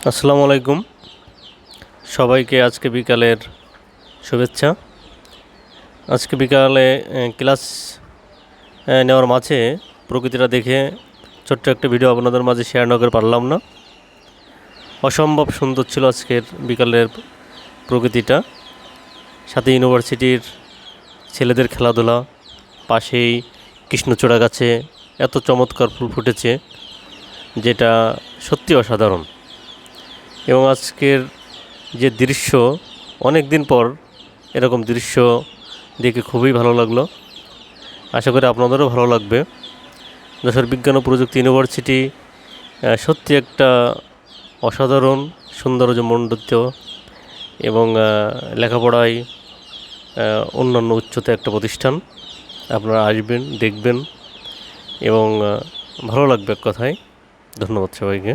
আসসালামু আলাইকুম। সবাইকে আজকে বিকালের শুভেচ্ছা। আজকে বিকালে ক্লাস নেওয়ার মাঝে প্রকৃতিটা দেখে ছোট্ট একটা ভিডিও আপনাদের মাঝে শেয়ার না করে পারলাম না। অসম্ভব সুন্দর ছিল আজকের বিকালের প্রকৃতিটা, সাথে ইউনিভার্সিটির ছেলেদের খেলাধুলা, পাশেই কৃষ্ণচূড়া গাছে এত চমৎকার ফুল ফুটেছে যেটা সত্যি অসাধারণ। এবং আজকের যে দৃশ্য, অনেক দিন পর এরকম দৃশ্য দেখে খুবই ভালো লাগলো। আশা করি আপনাদেরও ভালো লাগবে। যশোর বিজ্ঞান ও প্রযুক্তি ইউনিভার্সিটি সত্যি একটা অসাধারণ সৌন্দর্যমণ্ডিত এবং লেখাপড়ায় অন্যান্য উচ্চতা একটা প্রতিষ্ঠান। আপনারা আসবেন, দেখবেন এবং ভালো লাগবে এক কথায়। ধন্যবাদ সবাইকে।